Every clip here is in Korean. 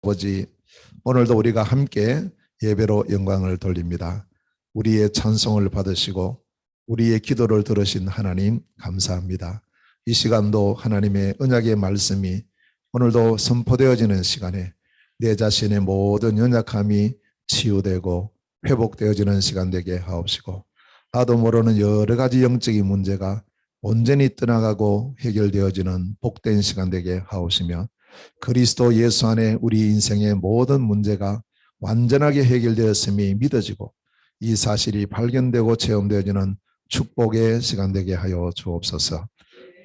아버지, 오늘도 우리가 함께 예배로 영광을 돌립니다. 우리의 찬송을 받으시고 우리의 기도를 들으신 하나님 감사합니다. 이 시간도 하나님의 언약의 말씀이 오늘도 선포되어지는 시간에 내 자신의 모든 연약함이 치유되고 회복되어지는 시간 되게 하옵시고, 나도 모르는 여러 가지 영적인 문제가 온전히 떠나가고 해결되어지는 복된 시간 되게 하옵시며, 그리스도 예수 안에 우리 인생의 모든 문제가 완전하게 해결되었음이 믿어지고 이 사실이 발견되고 체험되어지는 축복의 시간 되게 하여 주옵소서.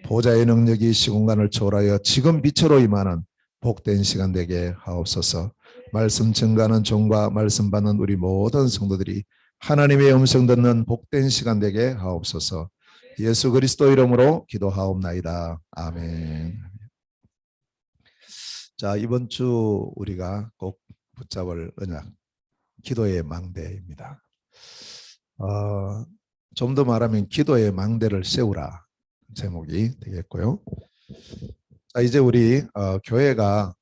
보좌의 능력이 시공간을 초월하여 지금 빛으로 임하는 복된 시간 되게 하옵소서. 말씀 증가하는 종과 말씀 받는 우리 모든 성도들이 하나님의 음성 듣는 복된 시간 되게 하옵소서. 예수 그리스도 이름으로 기도하옵나이다. 아멘. 자, 이번 주 우리가 꼭 붙잡을 언약, 기도의 망대입니다. 좀 더 말하면 기도의 망대를 세우라 제목이 되겠고요. 자, 이제 우리 교회가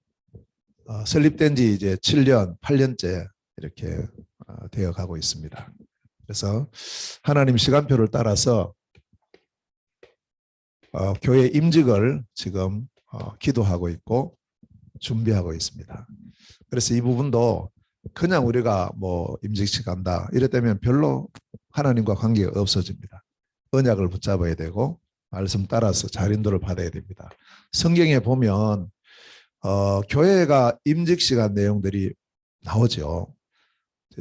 설립된 지 이제 7년, 8년째 이렇게 되어 가고 있습니다. 그래서 하나님 시간표를 따라서 교회 임직을 지금 기도하고 있고 준비하고 있습니다. 그래서 이 부분도 그냥 우리가 뭐 임직식 한다 이랬다면 별로 하나님과 관계가 없어집니다. 언약을 붙잡아야 되고 말씀 따라서 잘 인도를 받아야 됩니다. 성경에 보면 교회가 임직시간 내용들이 나오죠.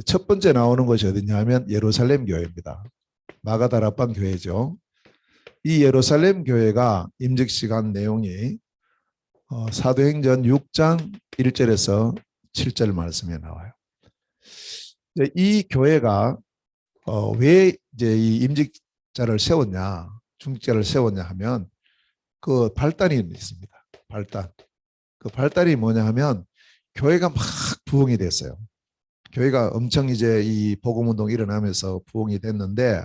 첫 번째 나오는 것이 어디냐 하면 예루살렘 교회입니다. 마가다락방 교회죠. 이 예루살렘 교회가 임직시간 내용이 사도행전 6장 1절에서 7절 말씀에 나와요. 이 교회가 왜 이제 이 임직자를 세웠냐, 중직자를 세웠냐 하면 그 발단이 있습니다. 발단. 그 발단이 뭐냐 하면 교회가 막 부흥이 됐어요. 교회가 엄청 이제 이 복음 운동이 일어나면서 부흥이 됐는데,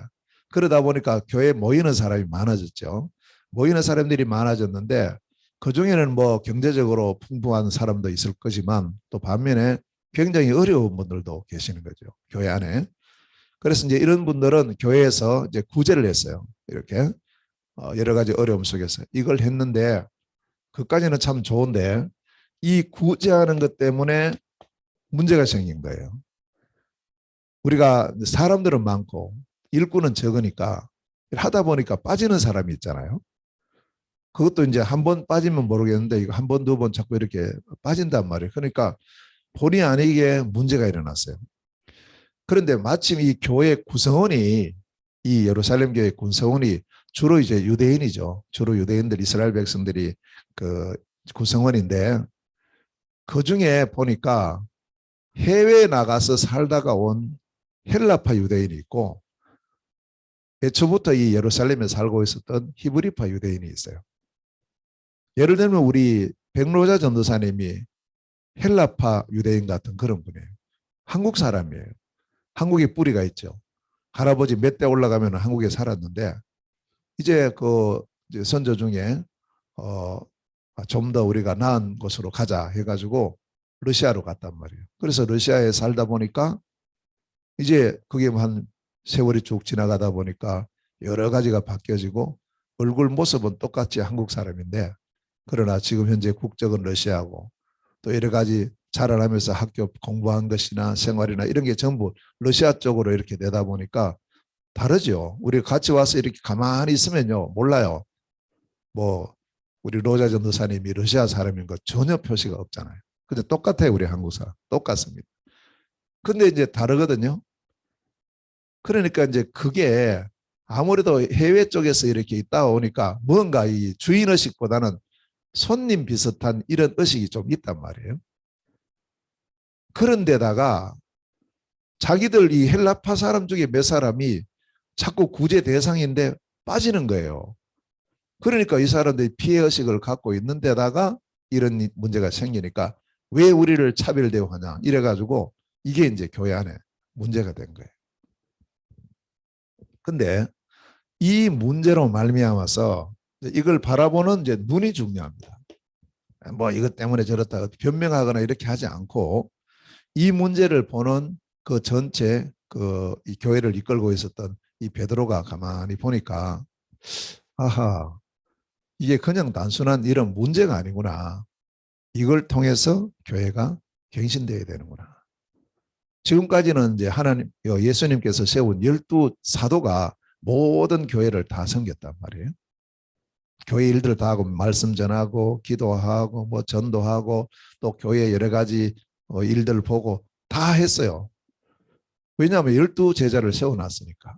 그러다 보니까 교회에 모이는 사람이 많아졌죠. 모이는 사람들이 많아졌는데 그 중에는 뭐 경제적으로 풍부한 사람도 있을 거지만 또 반면에 굉장히 어려운 분들도 계시는 거죠, 교회 안에. 그래서 이제 이런 분들은 교회에서 이제 구제를 했어요. 이렇게 여러 가지 어려움 속에서 이걸 했는데, 그까지는 참 좋은데 이 구제하는 것 때문에 문제가 생긴 거예요. 우리가 사람들은 많고 일꾼은 적으니까 하다 보니까 빠지는 사람이 있잖아요. 그것도 이제 한 번 빠지면 모르겠는데 이거 한 번, 두 번 자꾸 이렇게 빠진단 말이에요. 그러니까 본의 아니게 문제가 일어났어요. 그런데 마침 이 교회 구성원이, 이 예루살렘 교회 구성원이 주로 이제 유대인이죠. 주로 유대인들, 이스라엘 백성들이 그 구성원인데, 그 중에 보니까 해외에 나가서 살다가 온 헬라파 유대인이 있고 애초부터 이 예루살렘에 살고 있었던 히브리파 유대인이 있어요. 예를 들면 우리 백로자 전도사님이 헬라파 유대인 같은 그런 분이에요. 한국 사람이에요. 한국에 뿌리가 있죠. 할아버지 몇 대 올라가면 한국에 살았는데 이제 그 선조 중에 좀 더 우리가 나은 곳으로 가자 해가지고 러시아로 갔단 말이에요. 그래서 러시아에 살다 보니까 이제 그게 한 세월이 쭉 지나가다 보니까 여러 가지가 바뀌어지고 얼굴 모습은 똑같이 한국 사람인데, 그러나 지금 현재 국적은 러시아고 또 여러 가지 자라나면서 학교 공부한 것이나 생활이나 이런 게 전부 러시아 쪽으로 이렇게 되다 보니까 다르죠. 우리 같이 와서 이렇게 가만히 있으면요 몰라요. 뭐 우리 로자 전도사님이 러시아 사람인 거 전혀 표시가 없잖아요. 근데 똑같아요. 우리 한국 사람 똑같습니다. 근데 이제 다르거든요. 그러니까 이제 그게 아무래도 해외 쪽에서 이렇게 있다 오니까 뭔가 이 주인 의식보다는 손님 비슷한 이런 의식이 좀 있단 말이에요. 그런데다가 자기들 이 헬라파 사람 중에 몇 사람이 자꾸 구제 대상인데 빠지는 거예요. 그러니까 이 사람들이 피해의식을 갖고 있는데다가 이런 문제가 생기니까 왜 우리를 차별 대우하냐 이래가지고 이게 이제 교회 안에 문제가 된 거예요. 근데 이 문제로 말미암아서 이걸 바라보는 이제 눈이 중요합니다. 뭐 이것 때문에 저렇다 변명하거나 이렇게 하지 않고 이 문제를 보는 그 전체 이 교회를 이끌고 있었던 이 베드로가 가만히 보니까 아하, 이게 그냥 단순한 이런 문제가 아니구나. 이걸 통해서 교회가 갱신되어야 되는구나. 지금까지는 이제 하나님, 예수님께서 세운 12사도가 모든 교회를 다 섬겼단 말이에요. 교회 일들을 다 하고 말씀 전하고 기도하고 뭐 전도하고 또 교회 여러 가지 일들을 보고 다 했어요. 왜냐하면 12제자를 세워놨으니까.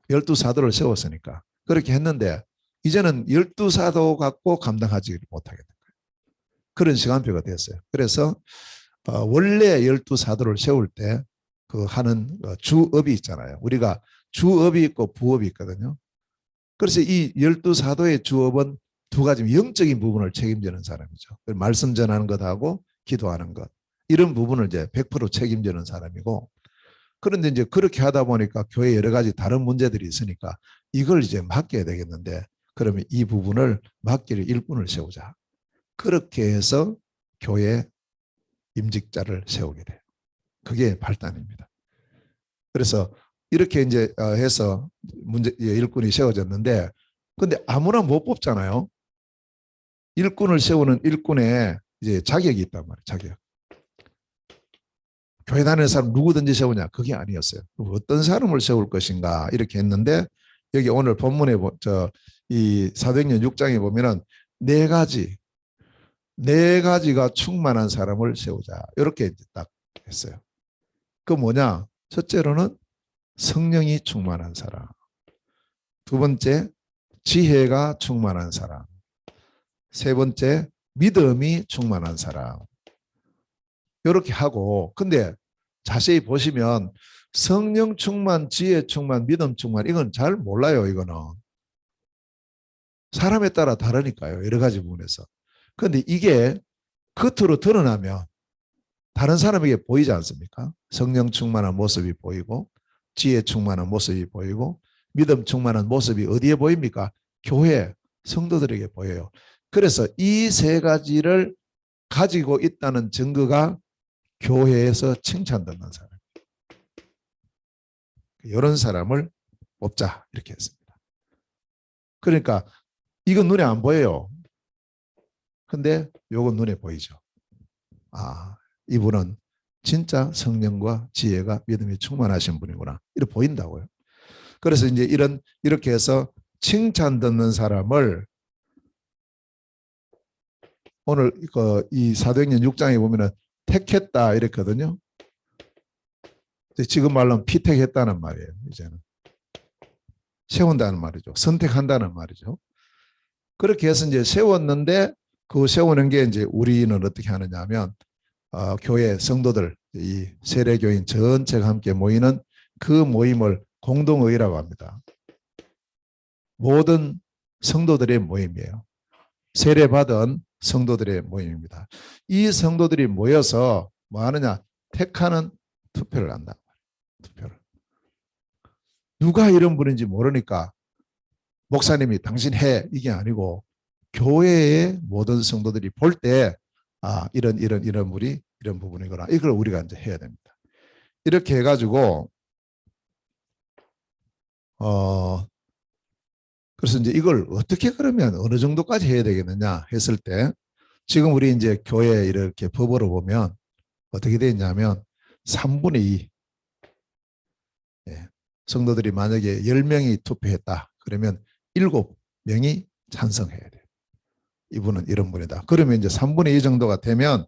12사도를 세웠으니까. 그렇게 했는데 이제는 12사도 갖고 감당하지 못하게 된 거예요. 그런 시간표가 됐어요. 그래서 원래 12사도를 세울 때 그 하는 주업이 있잖아요. 우리가 주업이 있고 부업이 있거든요. 그래서 이 12사도의 주업은 두 가지 영적인 부분을 책임지는 사람이죠. 말씀 전하는 것하고 기도하는 것. 이런 부분을 이제 100% 책임지는 사람이고 그런데 이제 그렇게 하다 보니까 교회에 여러 가지 다른 문제들이 있으니까 이걸 이제 맡겨야 되겠는데 그러면 이 부분을 맡길 일꾼을 세우자. 그렇게 해서 교회 임직자를 세우게 돼요. 그게 발단입니다. 그래서 이렇게 이제 해서 일꾼이 세워졌는데 근데 아무나 못 뽑잖아요. 일꾼을 세우는 일꾼의 이제 자격이 있단 말이에요. 자격. 교회 다니는 사람 누구든지 세우냐? 그게 아니었어요. 어떤 사람을 세울 것인가 이렇게 했는데 여기 오늘 본문에 이 사도행전 6장에 보면은 네 가지가 충만한 사람을 세우자. 이렇게 딱 했어요. 그 뭐냐? 첫째로는 성령이 충만한 사람. 두 번째, 지혜가 충만한 사람. 세 번째, 믿음이 충만한 사람. 이렇게 하고 근데 자세히 보시면 성령 충만, 지혜 충만, 믿음 충만 이건 잘 몰라요. 이거는. 사람에 따라 다르니까요. 여러 가지 부분에서. 그런데 이게 겉으로 드러나면 다른 사람에게 보이지 않습니까? 성령 충만한 모습이 보이고 지혜 충만한 모습이 보이고 믿음 충만한 모습이 어디에 보입니까? 교회 성도들에게 보여요. 그래서 이 세 가지를 가지고 있다는 증거가 교회에서 칭찬받는 사람. 이런 사람을 뽑자 이렇게 했습니다. 그러니까 이건 눈에 안 보여요. 근데 요건 눈에 보이죠. 아, 이분은 진짜 성령과 지혜가 믿음이 충만하신 분이구나. 이렇게 보인다고요. 그래서 이제 이렇게 해서 칭찬 듣는 사람을 오늘 이 사도행전 6장에 보면은 택했다 이랬거든요. 지금 말로는 피택했다는 말이에요. 이제는 세운다는 말이죠. 선택한다는 말이죠. 그렇게 해서 이제 세웠는데 그 세우는 게 이제 우리는 어떻게 하느냐 하면 교회 성도들 이 세례교인 전체가 함께 모이는 그 모임을 공동의라고 합니다. 모든 성도들의 모임이에요. 세례받은 성도들의 모임입니다. 이 성도들이 모여서 뭐 하느냐? 택하는 투표를 한다. 투표를. 누가 이런 분인지 모르니까 목사님이 당신 해 이게 아니고 교회의 모든 성도들이 볼 때 이런 분이 이런 부분이구나. 이걸 우리가 이제 해야 됩니다. 이렇게 해가지고 그래서 이제 이걸 어떻게 그러면 어느 정도까지 해야 되겠느냐 했을 때 지금 우리 이제 교회 이렇게 법으로 보면 어떻게 되어 있냐면 3분의 2 성도들이 만약에 10명이 투표했다. 그러면 7명이 찬성해야 돼요. 이분은 이런 분이다. 그러면 이제 3분의 2 정도가 되면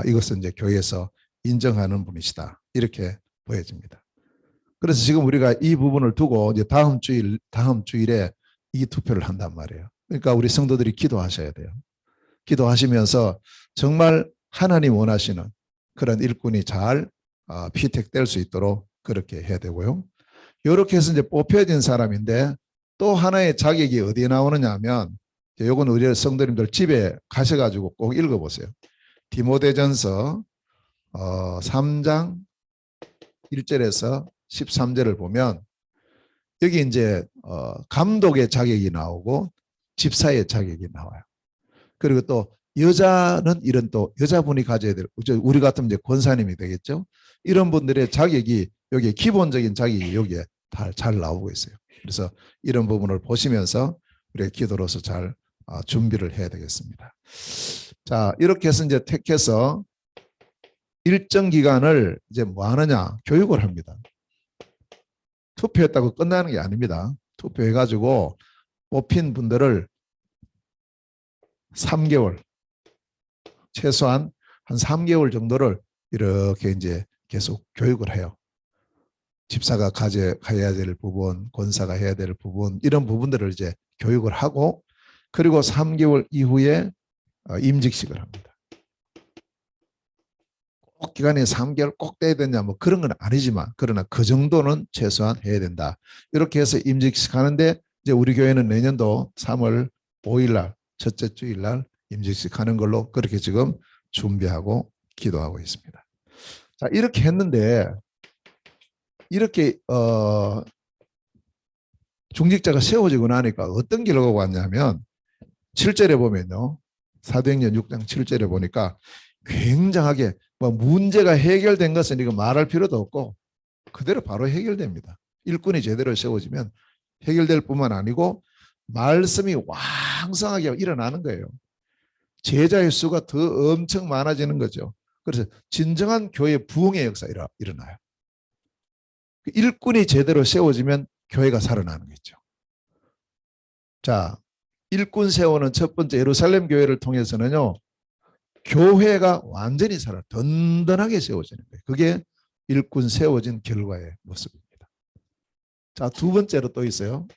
이것은 이제 교회에서 인정하는 분이시다. 이렇게 보여집니다. 그래서 지금 우리가 이 부분을 두고 이제 다음 주일에 이 투표를 한단 말이에요. 그러니까 우리 성도들이 기도하셔야 돼요. 기도하시면서 정말 하나님 원하시는 그런 일꾼이 잘 피택될 수 있도록 그렇게 해야 되고요. 이렇게 해서 이제 뽑혀진 사람인데 또 하나의 자격이 어디에 나오느냐 하면 이건 우리 성도님들 집에 가셔가지고 꼭 읽어보세요. 디모데전서 3장 1절에서 13절을 보면 여기 이제 감독의 자격이 나오고 집사의 자격이 나와요. 그리고 또 여자는 이런 또 여자분이 가져야 될, 우리 같으면 이제 권사님이 되겠죠. 이런 분들의 자격이 여기에 기본적인 자격이 여기에 잘 나오고 있어요. 그래서 이런 부분을 보시면서 우리가 기도로서 잘 준비를 해야 되겠습니다. 자, 이렇게 해서 이제 택해서 일정 기간을 이제 뭐 하느냐, 교육을 합니다. 투표했다고 끝나는 게 아닙니다. 투표해가지고 뽑힌 분들을 3개월, 최소한 한 3개월 정도를 이렇게 이제 계속 교육을 해요. 집사가 가져야 될 부분, 권사가 해야 될 부분, 이런 부분들을 이제 교육을 하고, 그리고 3개월 이후에 임직식을 합니다. 꼭 기간이 3개월 꼭 돼야 되냐, 뭐 그런 건 아니지만, 그러나 그 정도는 최소한 해야 된다. 이렇게 해서 임직식 하는데, 이제 우리 교회는 내년도 3월 5일 날, 첫째 주일 날 임직식 하는 걸로 그렇게 지금 준비하고 기도하고 있습니다. 자, 이렇게 했는데, 이렇게 중직자가 세워지고 나니까 어떤 결과가 왔냐면 7절에 보면요. 사도행전 6장 7절에 보니까 굉장하게 뭐 문제가 해결된 것은 이거 말할 필요도 없고 그대로 바로 해결됩니다. 일꾼이 제대로 세워지면 해결될 뿐만 아니고 말씀이 왕성하게 일어나는 거예요. 제자의 수가 더 엄청 많아지는 거죠. 그래서 진정한 교회 부흥의 역사가 일어나요. 일꾼이 제대로 세워지면 교회가 살아나는 거죠. 자, 일꾼 세우는 첫 번째 예루살렘 교회를 통해서는요. 교회가 완전히 든든하게 세워지는 거예요. 그게 일꾼 세워진 결과의 모습입니다. 자, 두 번째로 또 있어요.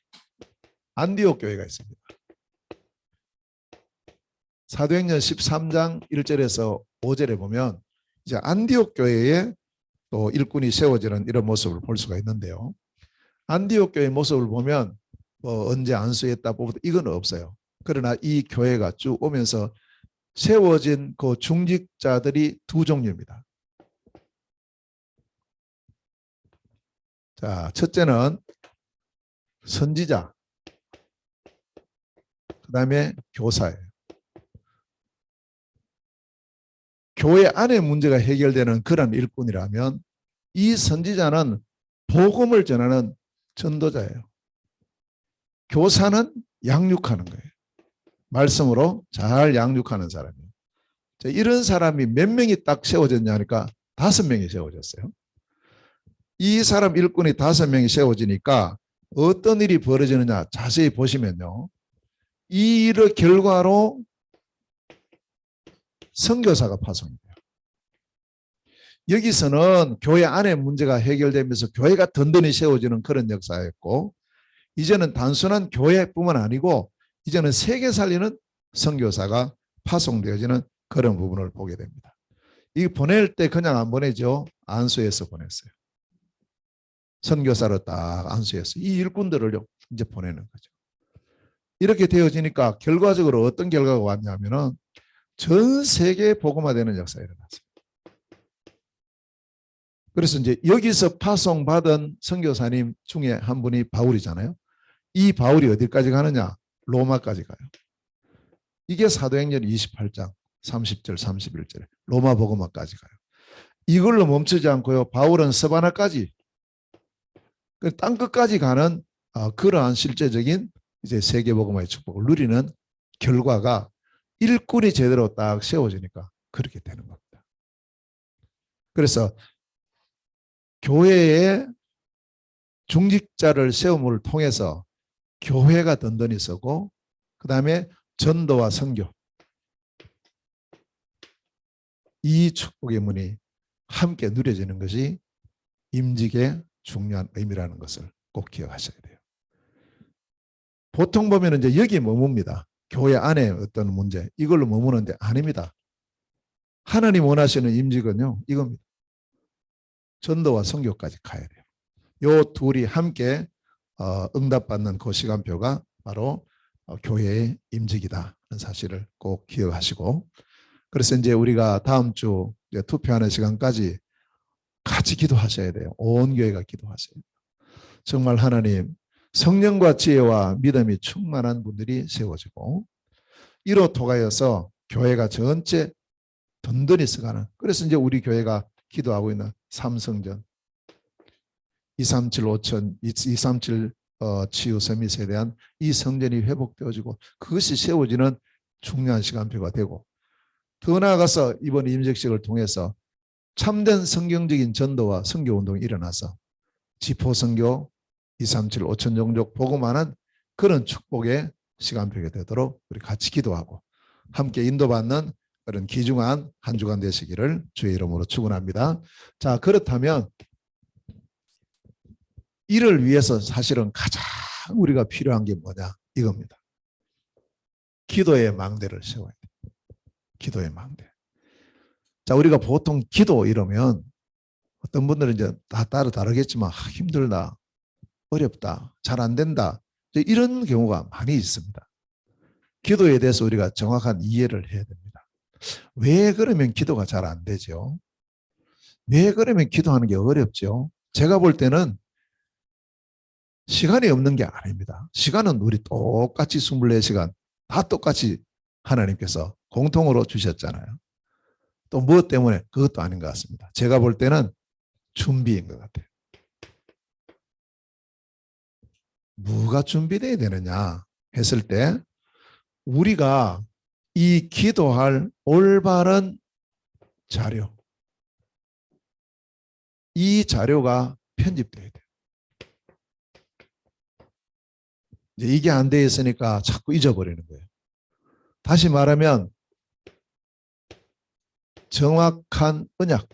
안디옥 교회가 있습니다. 사도행전 13장 1절에서 5절에 보면 이제 안디옥 교회에 또 일꾼이 세워지는 이런 모습을 볼 수가 있는데요. 안디옥 교회 모습을 보면 뭐 언제 안수했다 보다 이건 없어요. 그러나 이 교회가 쭉 오면서 세워진 그 중직자들이 두 종류입니다. 자, 첫째는 선지자, 그 다음에 교사예요. 교회 안에 문제가 해결되는 그런 일꾼이라면 이 선지자는 복음을 전하는 전도자예요. 교사는 양육하는 거예요. 말씀으로 잘 양육하는 사람이에요. 이런 사람이 몇 명이 딱 세워졌냐 하니까 5명이 세워졌어요. 이 사람 일꾼이 5명이 세워지니까 어떤 일이 벌어지느냐 자세히 보시면요. 이 일의 결과로 선교사가 파송이 돼요. 여기서는 교회 안에 문제가 해결되면서 교회가 든든히 세워지는 그런 역사였고 이제는 단순한 교회뿐만 아니고 이제는 세계 살리는 선교사가 파송되어지는 그런 부분을 보게 됩니다. 이 보낼 때 그냥 안 보내죠. 안수해서 보냈어요. 선교사로 딱 안수해서 이 일꾼들을 이제 보내는 거죠. 이렇게 되어지니까 결과적으로 어떤 결과가 왔냐면은 전 세계에 복음화되는 역사가 일어났습니다. 그래서 이제 여기서 파송받은 선교사님 중에 한 분이 바울이잖아요. 이 바울이 어디까지 가느냐? 로마까지 가요. 이게 사도행전 28장 30절 31절에 로마 복음화까지 가요. 이걸로 멈추지 않고요. 바울은 서바나까지 땅 끝까지 가는 그러한 실제적인 이제 세계 복음화의 축복을 누리는 결과가 일꾼이 제대로 딱 세워지니까 그렇게 되는 겁니다. 그래서 교회의 중직자를 세움을 통해서 교회가 든든히 서고 그 다음에 전도와 선교 이 축복의 문이 함께 누려지는 것이 임직의 중요한 의미라는 것을 꼭 기억하셔야 돼요. 보통 보면 이제 여기에 머뭅니다. 교회 안에 어떤 문제 이걸로 머무는데 아닙니다. 하나님 원하시는 임직은요 이겁니다. 전도와 선교까지 가야 돼요. 요 둘이 함께 응답받는 그 시간표가 바로 교회의 임직이다는 사실을 꼭 기억하시고 그래서 이제 우리가 다음 주 이제 투표하는 시간까지 같이 기도하셔야 돼요. 온 교회가 기도하셔야 돼요. 정말 하나님 성령과 지혜와 믿음이 충만한 분들이 세워지고 이로 통하여서 교회가 전체 든든히 써가는. 그래서 이제 우리 교회가 기도하고 있는 삼성전 237 5천 237 치유 서밋에 대한 이 성전이 회복되어지고 그것이 세워지는 중요한 시간표가 되고, 더 나아가서 이번 임직식을 통해서 참된 성경적인 전도와 선교운동이 일어나서 지포선교 237 5천 종족 복음하는 그런 축복의 시간표가 되도록 우리 같이 기도하고 함께 인도받는 그런 귀중한 한 주간 되시기를 주의 이름으로 축원합니다. 자, 그렇다면 이를 위해서 사실은 가장 우리가 필요한 게 뭐냐 이겁니다. 기도의 망대를 세워야 돼요. 기도의 망대. 자, 우리가 보통 기도 이러면 어떤 분들은 이제 다 따로 다르겠지만 힘들다, 어렵다, 잘 안 된다, 이런 경우가 많이 있습니다. 기도에 대해서 우리가 정확한 이해를 해야 됩니다. 왜 그러면 기도가 잘 안 되죠? 왜 그러면 기도하는 게 어렵죠? 제가 볼 때는 시간이 없는 게 아닙니다. 시간은 우리 똑같이 24시간 다 똑같이 하나님께서 공통으로 주셨잖아요. 또 무엇 때문에? 그것도 아닌 것 같습니다. 제가 볼 때는 준비인 것 같아요. 뭐가 준비되어야 되느냐 했을 때 우리가 이 기도할 올바른 자료, 이 자료가 편집돼야 돼요. 이게 안 돼 있으니까 자꾸 잊어버리는 거예요. 다시 말하면 정확한 언약,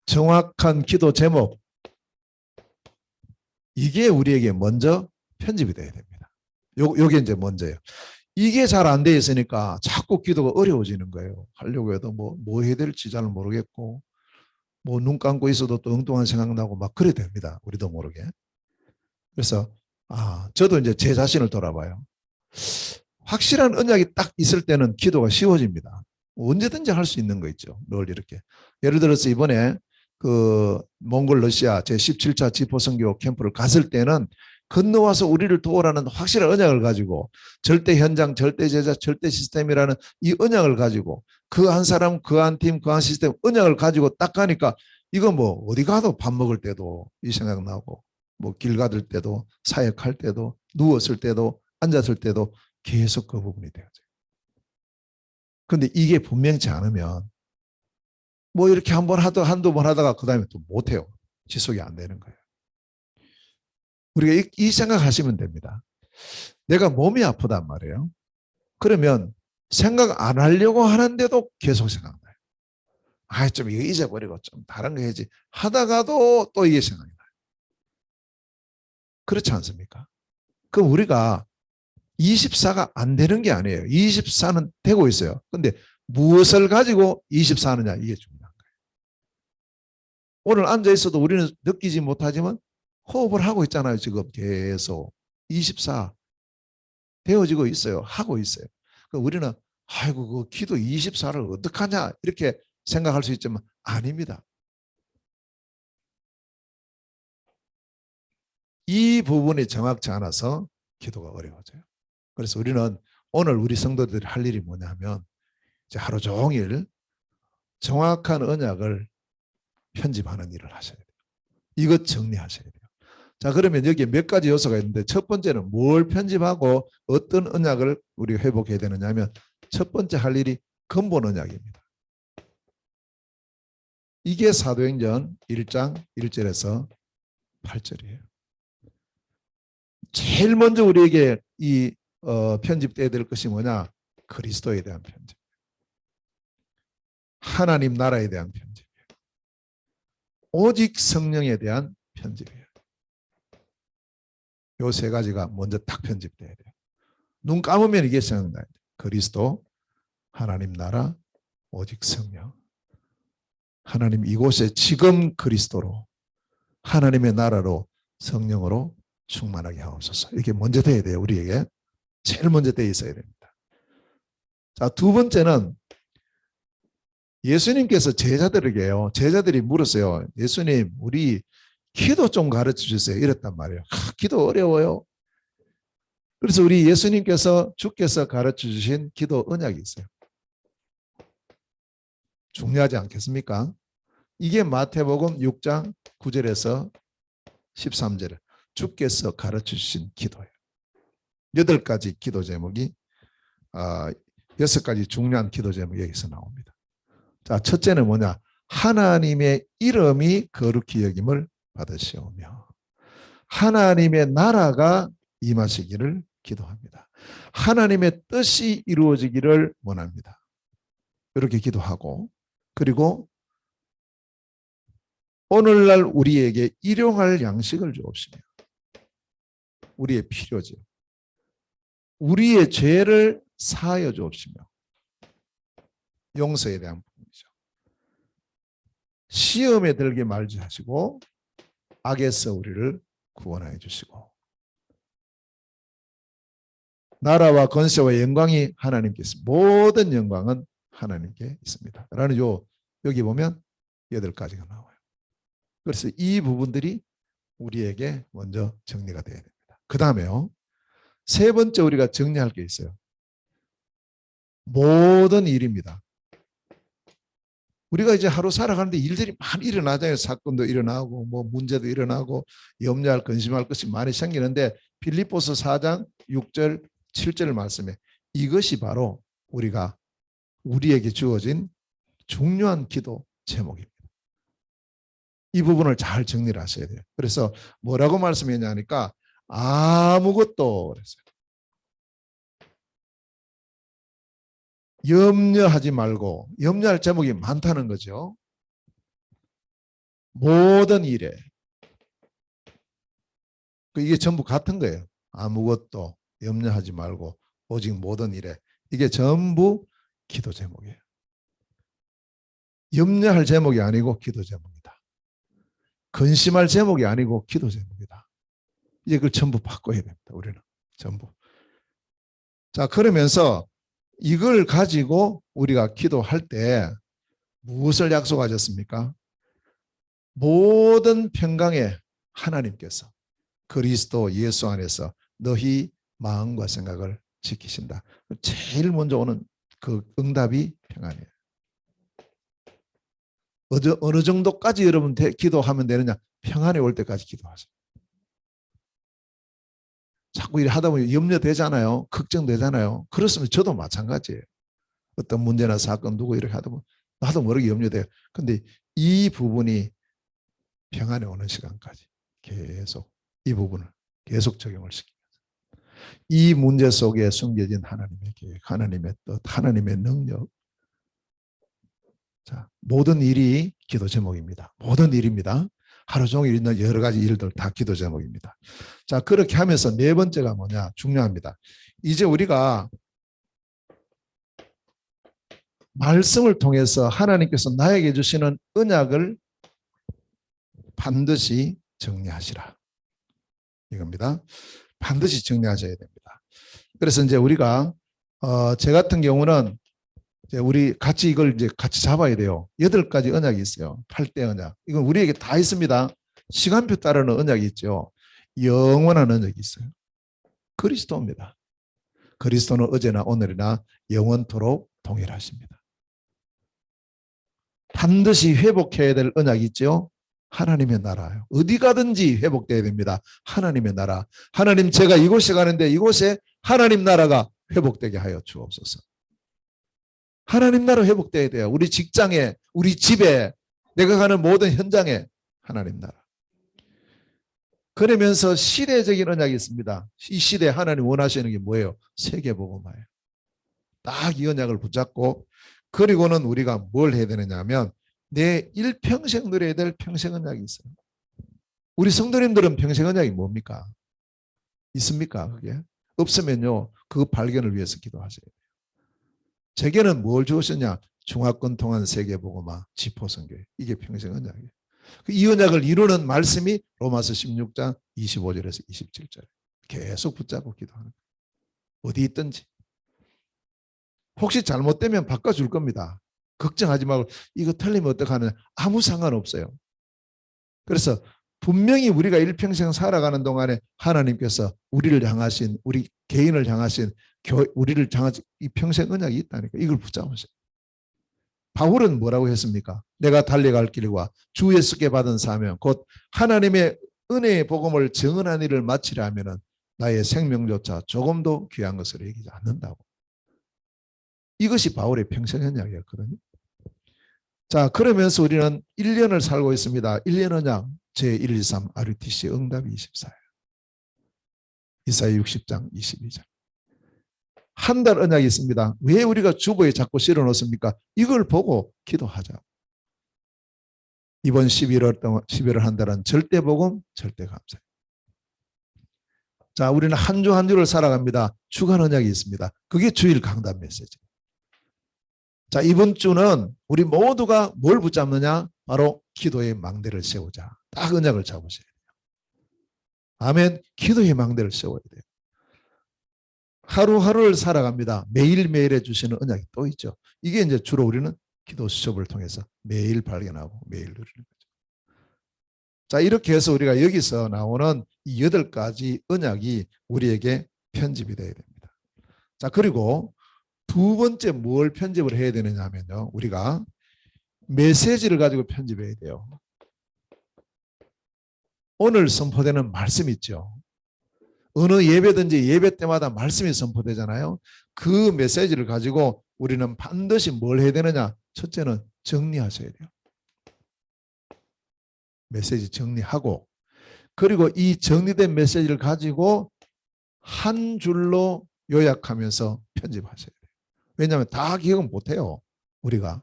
정확한 기도 제목, 이게 우리에게 먼저 편집이 돼야 됩니다. 요게 이제 먼저예요. 이게 잘 안 돼 있으니까 자꾸 기도가 어려워지는 거예요. 하려고 해도 뭐 해야 될지 잘 모르겠고, 뭐 눈 감고 있어도 또 엉뚱한 생각 나고 막 그래 됩니다. 우리도 모르게. 그래서 저도 이제 제 자신을 돌아봐요. 확실한 언약이 딱 있을 때는 기도가 쉬워집니다. 언제든지 할 수 있는 거 있죠. 늘 이렇게. 예를 들어서 이번에 그 몽골 러시아 제17차 지포선교 캠프를 갔을 때는 건너와서 우리를 도우라는 확실한 언약을 가지고 절대 현장, 절대 제자, 절대 시스템이라는 이 언약을 가지고 그 한 사람, 그 한 팀, 그 한 시스템 언약을 가지고 딱 가니까 이거 뭐 어디 가도 밥 먹을 때도 이 생각 나고 뭐 길 가들 때도 사역할 때도 누웠을 때도 앉았을 때도 계속 그 부분이 되어져요. 그런데 이게 분명치 않으면 뭐 이렇게 한두 번 하다가 그 다음에 또 못해요. 지속이 안 되는 거예요. 우리가 이 생각하시면 됩니다. 내가 몸이 아프단 말이에요. 그러면 생각 안 하려고 하는데도 계속 생각나요. 좀 이거 잊어버리고 좀 다른 거 해야지 하다가도 또 이게 생각이 나요. 그렇지 않습니까? 그럼 우리가 24가 안 되는 게 아니에요. 24는 되고 있어요. 근데 무엇을 가지고 24 하느냐 이게 중요한 거예요. 오늘 앉아 있어도 우리는 느끼지 못하지만 호흡을 하고 있잖아요. 지금 계속 24 되어지고 있어요. 하고 있어요. 그러니까 우리는 아이고 그 기도 24를 어떡하냐 이렇게 생각할 수 있지만 아닙니다. 이 부분이 정확치 않아서 기도가 어려워져요. 그래서 우리는 오늘 우리 성도들이 할 일이 뭐냐면 이제 하루 종일 정확한 언약을 편집하는 일을 하셔야 돼요. 이것 정리하셔야 돼요. 자, 그러면 여기에 몇 가지 요소가 있는데 첫 번째는 뭘 편집하고 어떤 언약을 우리가 회복해야 되느냐 하면 첫 번째 할 일이 근본 언약입니다. 이게 사도행전 1장 1절에서 8절이에요. 제일 먼저 우리에게 이 편집돼야 될 것이 뭐냐? 그리스도에 대한 편집. 하나님 나라에 대한 편집이에요. 오직 성령에 대한 편집이에요. 요 세 가지가 먼저 딱 편집돼야 돼요. 눈 감으면 이게 생각나요. 그리스도, 하나님 나라, 오직 성령. 하나님 이곳에 지금 그리스도로 하나님의 나라로 성령으로 충만하게 하옵소서. 이게 먼저 돼야 돼요. 우리에게. 제일 먼저 돼 있어야 됩니다. 자, 두 번째는 예수님께서 제자들에게요. 제자들이 물었어요. 예수님, 우리 기도 좀 가르쳐 주세요. 이랬단 말이에요. 기도 어려워요. 그래서 우리 예수님께서 주께서 가르쳐 주신 기도 언약이 있어요. 중요하지 않겠습니까? 이게 마태복음 6장 9절에서 13절에 주께서 가르쳐 주신 기도예요. 8가지 기도 제목이 6가지 중요한 기도 제목이 여기서 나옵니다. 자, 첫째는 뭐냐? 하나님의 이름이 거룩히 여김을 받으시오며 하나님의 나라가 임하시기를 기도합니다. 하나님의 뜻이 이루어지기를 원합니다. 이렇게 기도하고 그리고 오늘날 우리에게 일용할 양식을 주옵시며 우리의 필요죠. 우리의 죄를 사하여 주옵시며 용서에 대한 부분이죠. 시험에 들게 말지 하시고 악에서 우리를 구원하여 주시고 나라와 권세와 영광이 하나님께 있습니다. 모든 영광은 하나님께 있습니다. 라는 여기 보면 8가지가 나와요. 그래서 이 부분들이 우리에게 먼저 정리가 되어야 됩니다. 그 다음에요. 세 번째 우리가 정리할 게 있어요. 모든 일입니다. 우리가 이제 하루 살아가는데 일들이 많이 일어나잖아요. 사건도 일어나고 뭐 문제도 일어나고 염려할 근심할 것이 많이 생기는데 빌립보서 4장 6절 7절 말씀에 이것이 바로 우리에게 주어진 중요한 기도 제목입니다. 이 부분을 잘 정리를 하셔야 돼요. 그래서 뭐라고 말씀했냐니까 아무것도 그랬어요. 염려하지 말고 염려할 제목이 많다는 거죠. 모든 일에 이게 전부 같은 거예요. 아무것도 염려하지 말고 오직 모든 일에 이게 전부 기도 제목이에요. 염려할 제목이 아니고 기도 제목이다. 근심할 제목이 아니고 기도 제목이다. 이제 그걸 전부 바꿔야 됩니다. 우리는 전부. 자, 그러면서 이걸 가지고 우리가 기도할 때 무엇을 약속하셨습니까? 모든 평강에 하나님께서 그리스도 예수 안에서 너희 마음과 생각을 지키신다. 제일 먼저 오는 그 응답이 평안이에요. 어느 정도까지 여러분 기도하면 되느냐? 평안이 올 때까지 기도하세요. 자꾸 이렇게 하다 보면 염려되잖아요. 걱정되잖아요. 그렇으면 저도 마찬가지예요. 어떤 문제나 사건 누구 이렇게 하다 보면 나도 모르게 염려돼요. 근데 이 부분이 평안에 오는 시간까지 계속 이 부분을 계속 적용을 시킵니다. 이 문제 속에 숨겨진 하나님의 계획, 하나님의 뜻, 하나님의 능력. 자, 모든 일이 기도 제목입니다. 모든 일입니다. 하루 종일 있는 여러 가지 일들 다 기도 제목입니다. 자, 그렇게 하면서 네 번째가 뭐냐? 중요합니다. 이제 우리가 말씀을 통해서 하나님께서 나에게 주시는 언약을 반드시 정리하시라. 이겁니다. 반드시 정리하셔야 됩니다. 그래서 이제 우리가 제 같은 경우는 이제 우리 같이 이걸 이제 같이 잡아야 돼요. 8가지 언약이 있어요. 8대 언약. 이건 우리에게 다 있습니다. 시간표 따르는 언약이 있죠. 영원한 언약이 있어요. 그리스도입니다. 그리스도는 어제나 오늘이나 영원토록 동일하십니다. 반드시 회복해야 될 언약이 있죠. 하나님의 나라예요. 어디 가든지 회복돼야 됩니다. 하나님의 나라. 하나님 제가 이곳에 가는데 이곳에 하나님 나라가 회복되게 하여 주옵소서. 하나님 나라 회복돼야 돼요. 우리 직장에, 우리 집에, 내가 가는 모든 현장에 하나님 나라. 그러면서 시대적인 언약이 있습니다. 이 시대에 하나님 원하시는 게 뭐예요? 세계복음화예요. 딱 이 언약을 붙잡고 그리고는 우리가 뭘 해야 되느냐 하면 내 일평생 누려야 될 평생 언약이 있어요. 우리 성도님들은 평생 언약이 뭡니까? 있습니까? 그게? 없으면요. 그 발견을 위해서 기도하세요. 제게는 뭘 주셨냐? 중화권 통한 세계복음화 지포선교회. 이게 평생 언약이에요. 이 언약을 이루는 말씀이 로마서 16장 25절에서 27절. 계속 붙잡고 기도하는 거예요. 어디 있든지. 혹시 잘못되면 바꿔줄 겁니다. 걱정하지 말고 이거 틀리면 어떡하느냐. 아무 상관없어요. 그래서 분명히 우리가 일평생 살아가는 동안에 하나님께서 우리를 향하신, 우리 개인을 향하신, 우리를 향하신 이 평생 언약이 있다니까. 이걸 붙잡으세요. 바울은 뭐라고 했습니까? 내가 달려갈 길과 주 예수께 받은 사명 곧 하나님의 은혜의 복음을 증언한 일을 마치려 하면은 나의 생명조차 조금도 귀한 것으로 여기지 않는다고. 이것이 바울의 평생 언약이었거든요. 자, 그러면서 우리는 1년을 살고 있습니다. 1년 언약 제1, 2, 3 RUTC 응답이 24예요. 이사야 60장 22절. 한 달 언약이 있습니다. 왜 우리가 주보에 자꾸 실어 놓습니까? 이걸 보고 기도하자. 이번 11월 한 달은 절대 복음, 절대 감사. 자, 우리는 한 주 한 주를 살아갑니다. 주간 언약이 있습니다. 그게 주일 강단 메시지. 자, 이번 주는 우리 모두가 뭘 붙잡느냐? 바로 기도의 망대를 세우자. 딱 언약을 잡으셔야 돼요. 아멘. 기도의 망대를 세워야 돼요. 하루하루를 살아갑니다. 매일매일 해주시는 언약이 또 있죠. 이게 이제 주로 우리는 기도 수첩을 통해서 매일 발견하고 매일 누리는 거죠. 자, 이렇게 해서 우리가 여기서 나오는 이 8가지 언약이 우리에게 편집이 되어야 됩니다. 자, 그리고 두 번째 뭘 편집을 해야 되느냐 하면요. 우리가 메시지를 가지고 편집해야 돼요. 오늘 선포되는 말씀 있죠. 어느 예배든지 예배 때마다 말씀이 선포되잖아요. 그 메시지를 가지고 우리는 반드시 뭘 해야 되느냐. 첫째는 정리하셔야 돼요. 메시지 정리하고, 그리고 이 정리된 메시지를 가지고 한 줄로 요약하면서 편집하셔야 돼요. 왜냐하면 다 기억은 못해요. 우리가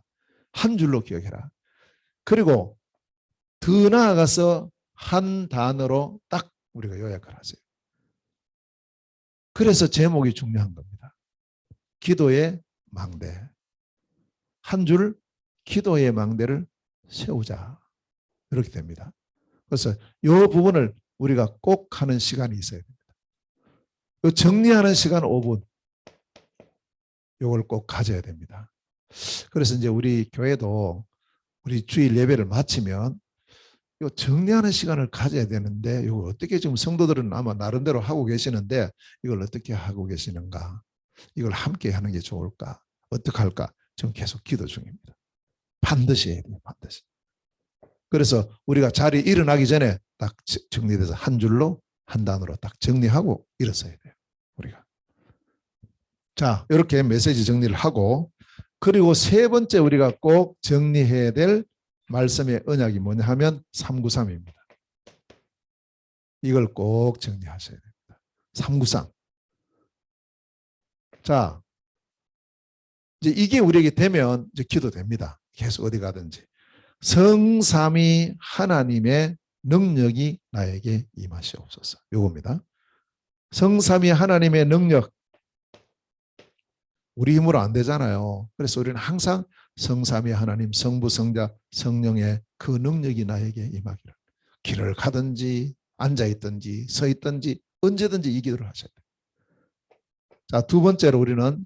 한 줄로 기억해라. 그리고 더 나아가서 한 단어로 딱 우리가 요약을 하세요. 그래서 제목이 중요한 겁니다. 기도의 망대. 한 줄 기도의 망대를 세우자. 이렇게 됩니다. 그래서 이 부분을 우리가 꼭 하는 시간이 있어야 됩니다. 정리하는 시간 5분. 이걸 꼭 가져야 됩니다. 그래서 이제 우리 교회도 우리 주일 예배를 마치면 이 정리하는 시간을 가져야 되는데 이거 어떻게 지금 성도들은 아마 나름대로 하고 계시는데 이걸 어떻게 하고 계시는가? 이걸 함께 하는 게 좋을까? 어떻게 할까? 지금 계속 기도 중입니다. 반드시 해야 돼요. 반드시. 그래서 우리가 자리에 일어나기 전에 딱 정리돼서 한 줄로 한 단어로 딱 정리하고 일어서야 돼요. 우리가. 자, 이렇게 메시지 정리를 하고, 그리고 세 번째 우리가 꼭 정리해야 될 말씀의 언약이 뭐냐 하면 393입니다. 이걸 꼭 정리하셔야 됩니다. 393. 자, 이제 이게 우리에게 되면 이제 기도됩니다. 계속 어디 가든지. 성삼위 하나님의 능력이 나에게 임하시옵소서. 요겁니다. 성삼위 하나님의 능력. 우리 힘으로 안 되잖아요. 그래서 우리는 항상 성삼위 하나님, 성부, 성자, 성령의 그 능력이 나에게 임하기를. 길을 가든지 앉아있든지 서있든지 언제든지 이 기도를 하셔야 돼요. 자, 두 번째로 우리는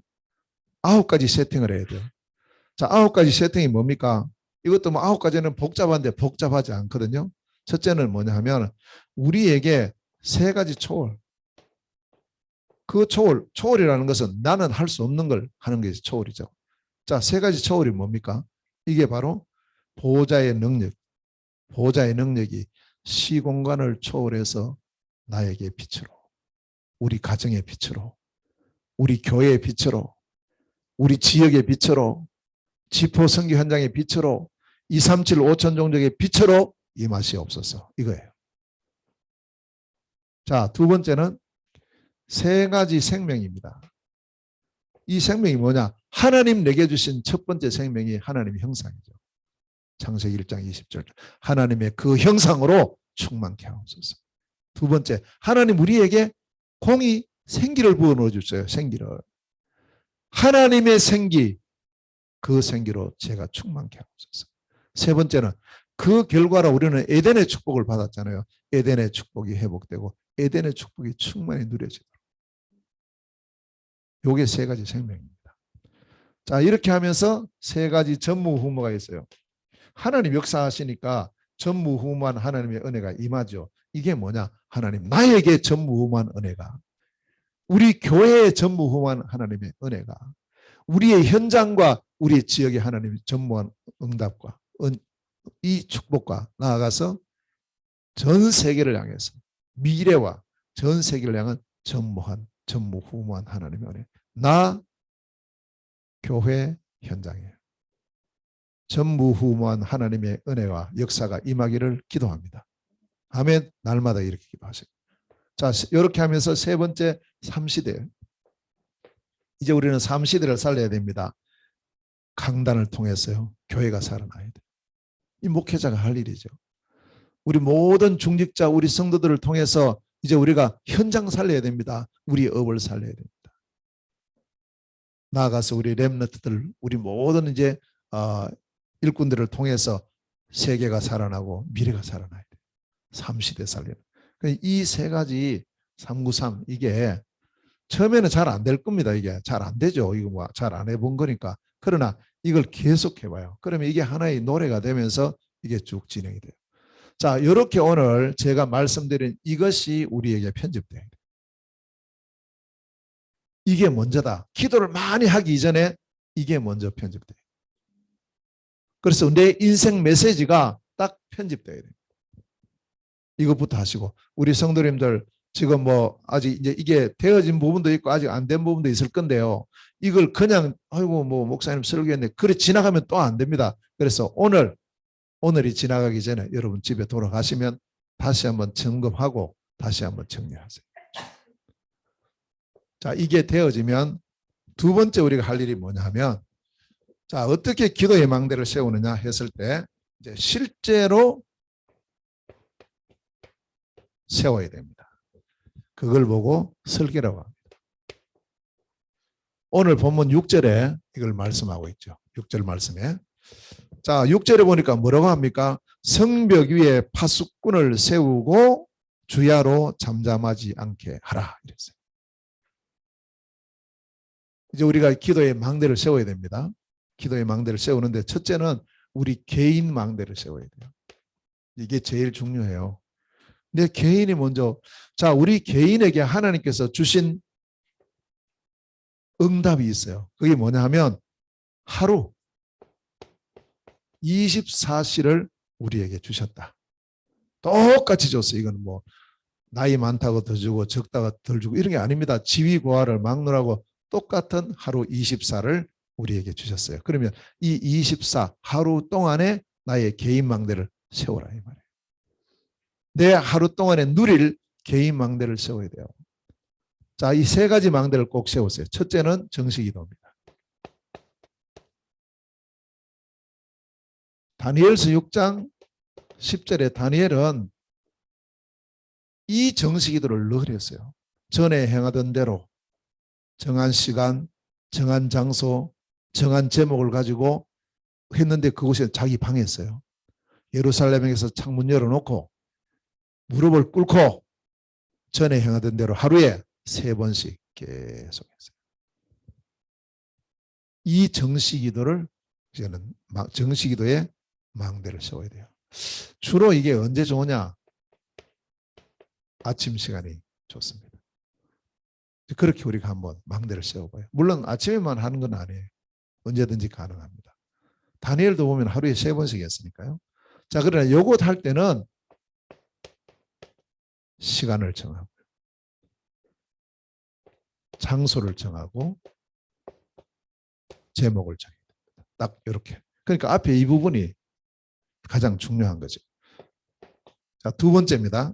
9가지 세팅을 해야 돼요. 자, 9가지 세팅이 뭡니까? 이것도 뭐 9가지는 복잡한데 복잡하지 않거든요. 첫째는 뭐냐 하면 우리에게 3가지 초월. 그 초월이라는 것은 나는 할 수 없는 걸 하는 게 초월이죠. 자, 3가지 초월이 뭡니까? 이게 바로 보호자의 능력. 보호자의 능력이 시공간을 초월해서 나에게 빛으로, 우리 가정의 빛으로, 우리 교회의 빛으로, 우리 지역의 빛으로, 지포 선교 현장의 빛으로, 237 5천 종족의 빛으로 임하시옵소서. 이거예요. 자, 두 번째는 3가지 생명입니다. 이 생명이 뭐냐? 하나님 내게 주신 첫 번째 생명이 하나님의 형상이죠. 창세기 1장 20절. 하나님의 그 형상으로 충만케 하옵소서. 두 번째, 하나님 우리에게 공의 생기를 부어 넣어 주세요. 생기를. 하나님의 생기, 그 생기로 제가 충만케 하옵소서. 세 번째는 그 결과로 우리는 에덴의 축복을 받았잖아요. 에덴의 축복이 회복되고 에덴의 축복이 충만히 누려지도록. 요게 3가지 생명입니다. 자, 이렇게 하면서 3가지 전무후무가 있어요. 하나님 역사하시니까 전무후무한 하나님의 은혜가 임하죠. 이게 뭐냐? 하나님 나에게 전무후무한 은혜가, 우리 교회의 전무후무한 하나님의 은혜가, 우리의 현장과 우리 지역의 하나님의 전무한 응답과 이 축복과 나아가서 전 세계를 향해서 미래와 전 세계를 향한 전무후무한 하나님의 은혜. 나 교회 현장에 전무후무한 하나님의 은혜와 역사가 임하기를 기도합니다. 아멘. 날마다 이렇게 기도하세요. 자, 이렇게 하면서 세 번째 3시대. 이제 우리는 3시대를 살려야 됩니다. 강단을 통해서요. 교회가 살아나야 돼요. 이 목회자가 할 일이죠. 우리 모든 중직자, 우리 성도들을 통해서 이제 우리가 현장 살려야 됩니다. 우리 업을 살려야 됩니다. 나아가서 우리 렘넌트들, 우리 모든 이제 일꾼들을 통해서 세계가 살아나고 미래가 살아나야 돼요. 3시대 살리는. 이 세 가지 393 이게 처음에는 잘 안 될 겁니다. 이게 잘 안 되죠. 이거 뭐 잘 안 해본 거니까. 그러나 이걸 계속 해봐요. 그러면 이게 하나의 노래가 되면서 이게 쭉 진행이 돼요. 자, 이렇게 오늘 제가 말씀드린 이것이 우리에게 편집돼야 돼요. 이게 먼저다. 기도를 많이 하기 이전에 이게 먼저 편집돼요. 그래서 내 인생 메시지가 딱 편집돼야 돼요. 이것부터 하시고, 우리 성도님들 지금 뭐 아직 이제 이게 되어진 부분도 있고 아직 안 된 부분도 있을 건데요. 이걸 그냥 아이고 뭐 목사님 설교했는데 그래 지나가면 또 안 됩니다. 그래서 오늘이 지나가기 전에 여러분 집에 돌아가시면 다시 한번 점검하고 다시 한번 정리하세요. 자, 이게 되어지면 두 번째 우리가 할 일이 뭐냐 하면, 자, 어떻게 기도의 망대를 세우느냐 했을 때 이제 실제로 세워야 됩니다. 그걸 보고 설계라고 합니다. 오늘 본문 6절에 이걸 말씀하고 있죠. 6절 말씀에. 자, 6절에 보니까 뭐라고 합니까? 성벽 위에 파수꾼을 세우고 주야로 잠잠하지 않게 하라 이랬어요. 이제 우리가 기도의 망대를 세워야 됩니다. 기도의 망대를 세우는데 첫째는 우리 개인 망대를 세워야 돼요. 이게 제일 중요해요. 내 개인이 먼저, 자, 우리 개인에게 하나님께서 주신 응답이 있어요. 그게 뭐냐 하면 하루 24시를 우리에게 주셨다. 똑같이 줬어요. 이건 뭐 나이 많다고 더 주고 적다가 덜 주고 이런 게 아닙니다. 지위 고하를 막론하고 똑같은 하루 24를 우리에게 주셨어요. 그러면 이 24 하루 동안에 나의 개인 망대를 세워라 이 말이에요. 내 하루 동안에 누릴 개인 망대를 세워야 돼요. 자, 이 세 가지 망대를 꼭 세우세요. 첫째는 정식기도입니다. 다니엘서 6장 10절에 다니엘은 이 정식기도를 늘 했어요. 전에 행하던 대로 정한 시간, 정한 장소, 정한 제목을 가지고 했는데 그곳에 자기 방에 있어요. 예루살렘에서 창문 열어놓고 무릎을 꿇고 전에 행하던 대로 하루에 3번씩 계속 했어요. 이 정식기도를 이제는 정식기도에 망대를 세워야 돼요. 주로 이게 언제 좋으냐? 아침 시간이 좋습니다. 그렇게 우리가 한번 망대를 세워봐요. 물론 아침에만 하는 건 아니에요. 언제든지 가능합니다. 다니엘도 보면 하루에 3번씩 했으니까요. 자, 그러나 요것 할 때는 시간을 정하고 장소를 정하고 제목을 정해야 됩니다. 딱 이렇게. 그러니까 앞에 이 부분이 가장 중요한 거죠. 자, 두 번째입니다.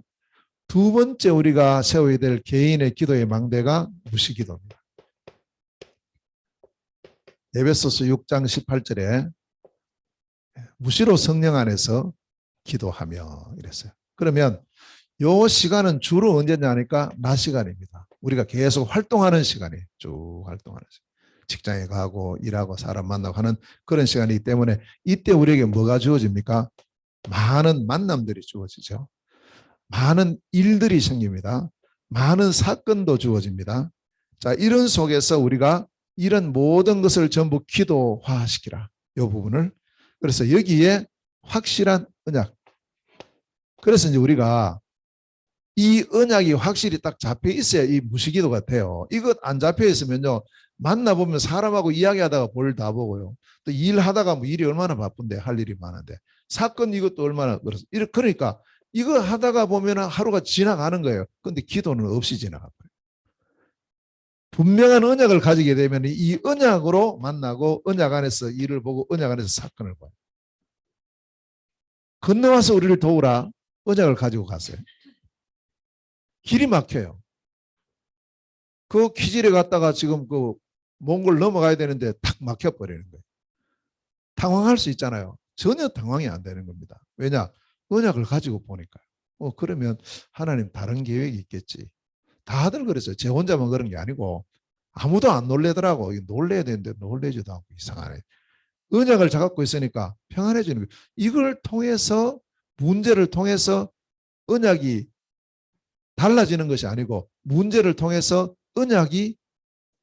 두 번째 우리가 세워야 될 개인의 기도의 망대가 무시기도입니다. 에베소서 6장 18절에 무시로 성령 안에서 기도하며 이랬어요. 그러면 요 시간은 주로 언제냐 하니까 낮 시간입니다. 우리가 계속 활동하는 시간이에요. 쭉 활동하는 시간. 직장에 가고 일하고 사람 만나고 하는 그런 시간이기 때문에 이때 우리에게 뭐가 주어집니까? 많은 만남들이 주어지죠. 많은 일들이 생깁니다. 많은 사건도 주어집니다. 자, 이런 속에서 우리가 이런 모든 것을 전부 기도화시키라. 이 부분을. 그래서 여기에 확실한 언약, 그래서 이제 우리가 이 언약이 확실히 딱 잡혀 있어야 이 무시기도 같아요. 이것 안 잡혀 있으면요. 만나보면 사람하고 이야기하다가 볼 다 보고요. 또 일하다가 뭐 일이 얼마나 바쁜데 할 일이 많은데 사건 이것도 얼마나 그래서 그러니까 이거 하다가 보면 하루가 지나가는 거예요. 근데 기도는 없이 지나가요. 분명한 언약을 가지게 되면 이 언약으로 만나고 언약 안에서 일을 보고 언약 안에서 사건을 봐요. 건너와서 우리를 도우라 언약을 가지고 갔어요. 길이 막혀요. 그 기질에 갔다가 지금 그 몽골 넘어가야 되는데 탁 막혀버리는 거예요. 당황할 수 있잖아요. 전혀 당황이 안 되는 겁니다. 왜냐? 언약을 가지고 보니까요. 그러면 하나님 다른 계획이 있겠지. 다들 그랬어요. 제 혼자만 그런 게 아니고 아무도 안 놀래더라고. 놀래야 되는데 놀래지도 않고 이상하네. 언약을 잡고 있으니까 평안해지는 거예요. 이걸 통해서 문제를 통해서 언약이 달라지는 것이 아니고 문제를 통해서 언약이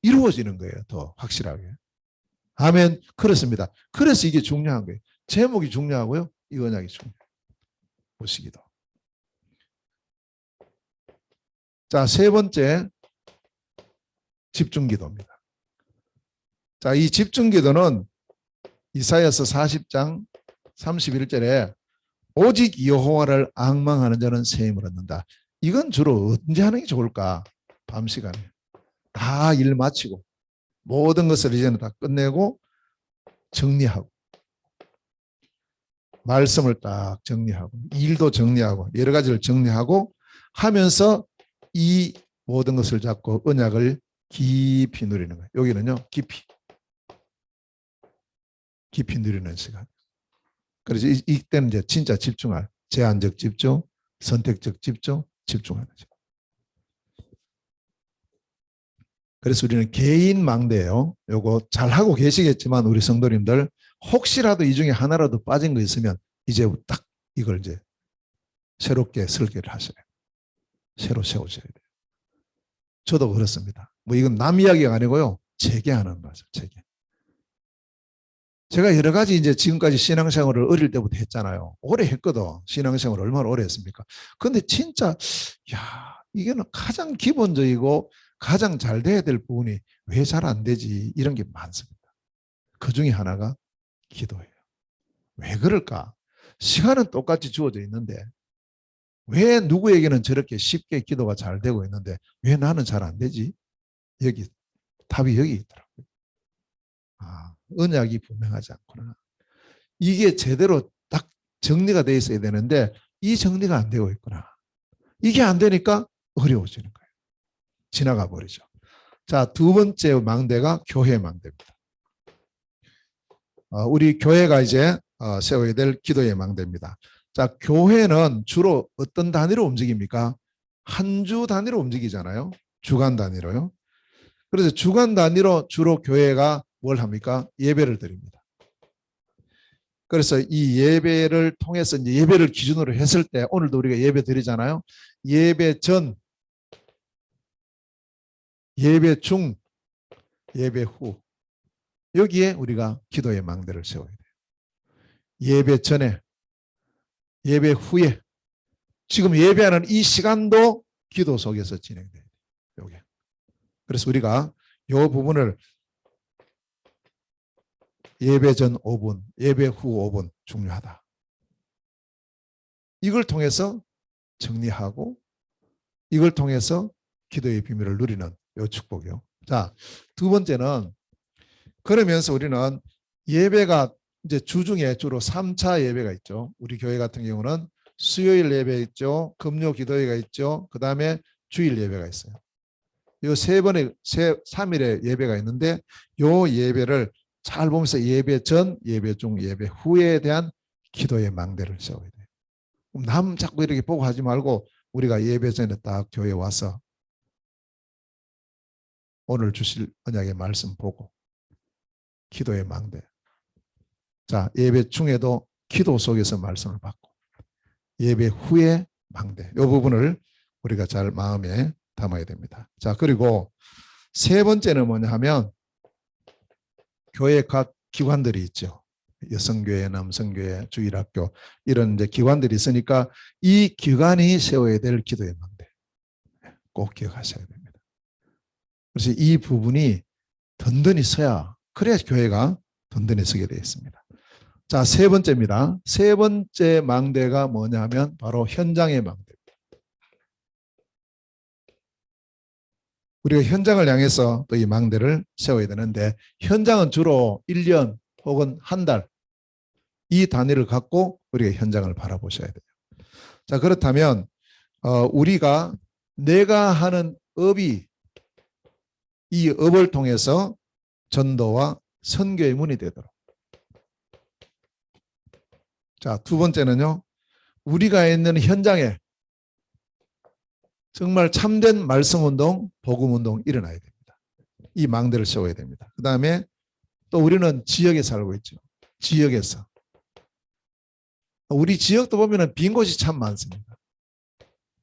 이루어지는 거예요. 더 확실하게. 아멘. 그렇습니다. 그래서 이게 중요한 거예요. 제목이 중요하고요. 이 언약이 중요해요. 보시기도. 자, 세 번째 집중기도입니다. 자, 이 집중기도는 이사야서 40장 31절에 오직 여호와를 앙망하는 자는 새 힘을 얻는다. 이건 주로 언제 하는 게 좋을까? 밤 시간에. 다 일 마치고 모든 것을 이제는 다 끝내고 정리하고 말씀을 딱 정리하고 일도 정리하고 여러 가지를 정리하고 하면서 이 모든 것을 잡고 언약을 깊이 누리는 거예요. 여기는요. 깊이 누리는 시간. 그래서 이때는 이제 진짜 집중할 제한적 집중, 선택적 집중, 집중하는 시간. 그래서 우리는 개인 망대예요. 요거 잘 하고 계시겠지만 우리 성도님들 혹시라도 이 중에 하나라도 빠진 거 있으면 이제 딱 이걸 이제 새롭게 설계를 하셔야 돼요. 새로 세우셔야 돼요. 저도 그렇습니다. 뭐 이건 남 이야기가 아니고요. 제게 하는 거죠. 제게. 제가 여러 가지 이제 지금까지 신앙생활을 어릴 때부터 했잖아요. 오래 했거든. 신앙생활을 얼마나 오래 했습니까? 근데 진짜 이게는 가장 기본적이고 가장 잘 돼야 될 부분이 왜 잘 안 되지? 이런 게 많습니다. 그 중에 하나가 기도예요. 왜 그럴까? 시간은 똑같이 주어져 있는데 왜 누구에게는 저렇게 쉽게 기도가 잘 되고 있는데 왜 나는 잘 안 되지? 여기 답이 여기 있더라고요. 언약이 분명하지 않구나. 이게 제대로 딱 정리가 돼 있어야 되는데 이 정리가 안 되고 있구나. 이게 안 되니까 어려워지는 거예요. 지나가 버리죠. 자, 두 번째 망대가 교회 망대입니다. 우리 교회가 이제 세워야 될 기도의 망대입니다. 자, 교회는 주로 어떤 단위로 움직입니까? 한 주 단위로 움직이잖아요. 주간 단위로요. 그래서 주간 단위로 주로 교회가 뭘 합니까? 예배를 드립니다. 그래서 이 예배를 통해서 이제 예배를 기준으로 했을 때 오늘도 우리가 예배 드리잖아요. 예배 전, 예배 중, 예배 후. 여기에 우리가 기도의 망대를 세워야 돼요. 예배 전에, 예배 후에. 지금 예배하는 이 시간도 기도 속에서 진행돼요. 요게. 그래서 우리가 이 부분을 예배 전 5분, 예배 후 5분 중요하다. 이걸 통해서 정리하고 이걸 통해서 기도의 비밀을 누리는 요 축복이요. 자, 두 번째는 그러면서 우리는 예배가 이제 주중에 주로 3차 예배가 있죠. 우리 교회 같은 경우는 수요일 예배 있죠. 금요 기도회가 있죠. 그 다음에 주일 예배가 있어요. 요 3일의 예배가 있는데 요 예배를 잘 보면서 예배 전, 예배 중, 예배 후에 대한 기도의 망대를 세워야 돼요. 남 자꾸 이렇게 보고 하지 말고 우리가 예배 전에 딱 교회에 와서 오늘 주실 언약의 말씀 보고 기도의 망대. 자, 예배 중에도 기도 속에서 말씀을 받고 예배 후에 망대. 이 부분을 우리가 잘 마음에 담아야 됩니다. 자, 그리고 세 번째는 뭐냐 하면 교회 각 기관들이 있죠. 여성교회, 남성교회, 주일학교 이런 이제 기관들이 있으니까 이 기관이 세워야 될 기도의 망대 꼭 기억하셔야 됩니다. 그래서 이 부분이 든든히 서야 그래야 교회가 든든히 서게 되어 있습니다. 자, 세 번째입니다. 세 번째 망대가 뭐냐면 바로 현장의 망대입니다. 우리가 현장을 향해서 또 이 망대를 세워야 되는데 현장은 주로 1년 혹은 한 달 이 단위를 갖고 우리가 현장을 바라보셔야 돼요. 자, 그렇다면 우리가 내가 하는 업이 이 업을 통해서 전도와 선교의 문이 되도록. 자, 두 번째는요. 우리가 있는 현장에 정말 참된 말씀운동, 복음운동 일어나야 됩니다. 이 망대를 세워야 됩니다. 그 다음에 또 우리는 지역에 살고 있죠. 지역에서. 우리 지역도 보면 빈 곳이 참 많습니다.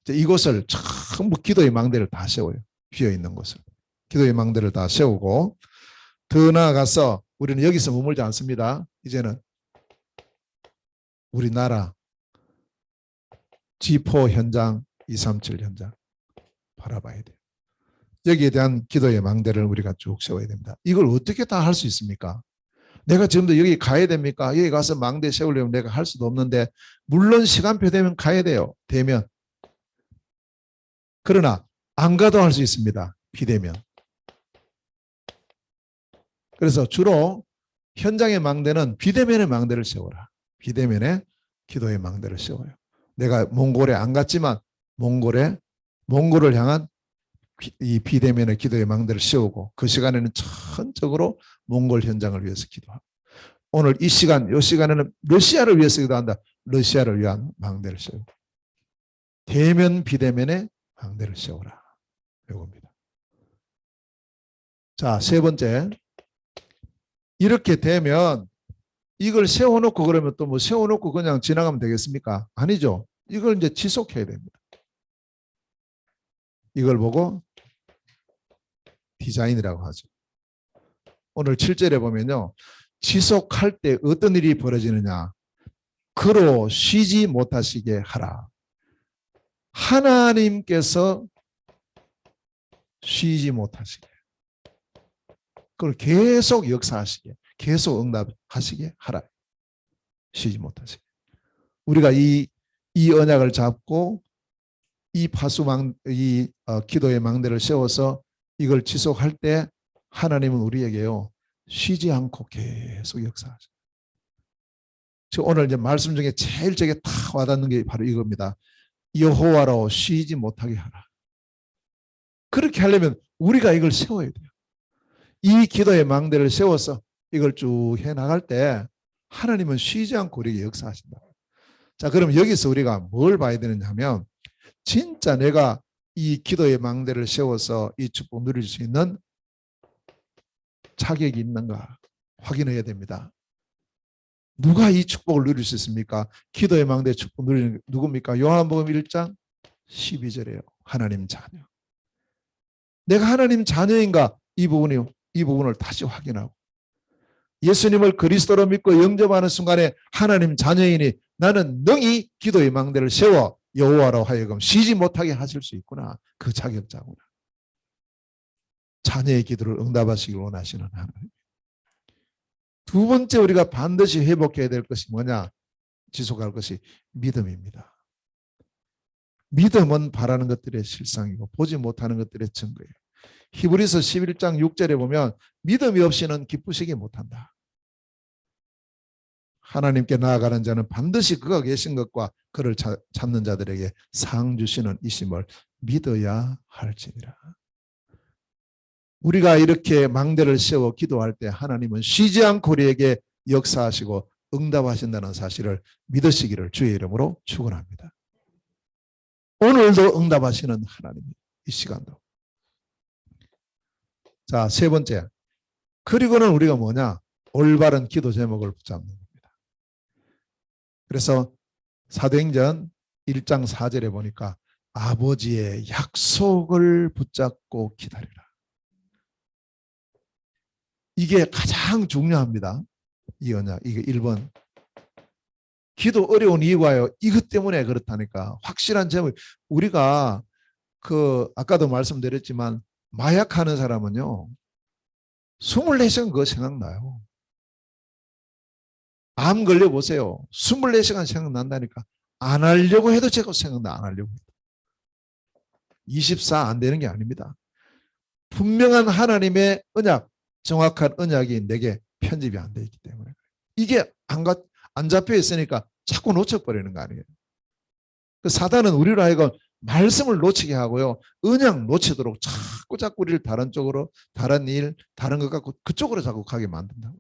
이곳을 전부 기도의 망대를 다 세워요. 비어있는 곳을. 기도의 망대를 다 세우고 더 나아가서 우리는 여기서 머물지 않습니다. 이제는 우리나라 G4 현장, 237 현장 바라봐야 돼요. 여기에 대한 기도의 망대를 우리가 쭉 세워야 됩니다. 이걸 어떻게 다 할 수 있습니까? 내가 지금도 여기 가야 됩니까? 여기 가서 망대 세우려면 내가 할 수도 없는데 물론 시간표 되면 가야 돼요. 되면. 그러나 안 가도 할 수 있습니다. 비대면. 그래서 주로 현장의 망대는 비대면의 망대를 세워라. 비대면에 기도의 망대를 세워요. 내가 몽골에 안 갔지만 몽골을 향한 이 비대면의 기도의 망대를 세우고 그 시간에는 전적으로 몽골 현장을 위해서 기도하고 오늘 이 시간에는 러시아를 위해서 기도한다. 러시아를 위한 망대를 세우고 대면 비대면의 망대를 세워라. 이겁니다. 자, 세 번째. 이렇게 되면 이걸 세워놓고 그러면 또 뭐 세워놓고 그냥 지나가면 되겠습니까? 아니죠. 이걸 이제 지속해야 됩니다. 이걸 보고 디자인이라고 하죠. 오늘 7절에 보면요. 지속할 때 어떤 일이 벌어지느냐. 그로 쉬지 못하시게 하라. 하나님께서 쉬지 못하시게. 그걸 계속 역사하시게. 계속 응답하시게 하라. 쉬지 못하시게. 우리가 이 언약을 잡고 이 기도의 망대를 세워서 이걸 지속할 때 하나님은 우리에게요. 쉬지 않고 계속 역사하죠. 오늘 이제 말씀 중에 제일 제게 탁 와닿는 게 바로 이겁니다. 여호와로 쉬지 못하게 하라. 그렇게 하려면 우리가 이걸 세워야 돼요. 이 기도의 망대를 세워서 이걸 쭉 해나갈 때 하나님은 쉬지 않고 우리에게 역사하신다. 자, 그럼 여기서 우리가 뭘 봐야 되느냐 하면 진짜 내가 이 기도의 망대를 세워서 이 축복 누릴 수 있는 자격이 있는가 확인해야 됩니다. 누가 이 축복을 누릴 수 있습니까? 기도의 망대 축복 누리는 누굽니까? 요한복음 1장 12절이에요. 하나님 자녀. 내가 하나님 자녀인가? 이 부분을 다시 확인하고 예수님을 그리스도로 믿고 영접하는 순간에 하나님 자녀이니 나는 능히 기도의 망대를 세워 여호와로 하여금 쉬지 못하게 하실 수 있구나. 그 자격자구나. 자녀의 기도를 응답하시길 원하시는 하나님. 두 번째 우리가 반드시 회복해야 될 것이 뭐냐? 지속할 것이 믿음입니다. 믿음은 바라는 것들의 실상이고 보지 못하는 것들의 증거예요. 히브리서 11장 6절에 보면 믿음이 없이는 기쁘시게 못한다. 하나님께 나아가는 자는 반드시 그가 계신 것과 그를 찾는 자들에게 상 주시는 이심을 믿어야 할지니라. 우리가 이렇게 망대를 세워 기도할 때 하나님은 쉬지 않고 우리에게 역사하시고 응답하신다는 사실을 믿으시기를 주의 이름으로 축원합니다. 오늘도 응답하시는 하나님, 이 시간도. 자, 세 번째. 그리고는 우리가 뭐냐? 올바른 기도 제목을 붙잡는 겁니다. 그래서 사도행전 1장 4절에 보니까 아버지의 약속을 붙잡고 기다리라. 이게 가장 중요합니다. 이 언약, 이게 1번. 기도 어려운 이유가요. 이것 때문에 그렇다니까. 확실한 제목. 우리가 아까도 말씀드렸지만 마약하는 사람은요. 24시간 그거 생각나요. 암 걸려보세요. 24시간 생각난다니까. 안 하려고 해도 제가 생각나. 안 하려고 해도. 24 안 되는 게 아닙니다. 분명한 하나님의 언약, 정확한 언약이 내게 편집이 안 돼 있기 때문에. 이게 안 잡혀 있으니까 자꾸 놓쳐버리는 거 아니에요. 사단은 우리로 하여금 말씀을 놓치게 하고요. 언약 놓치도록 자꾸 우리를 다른 쪽으로, 다른 일, 다른 것 갖고 그쪽으로 자꾸 가게 만든다고.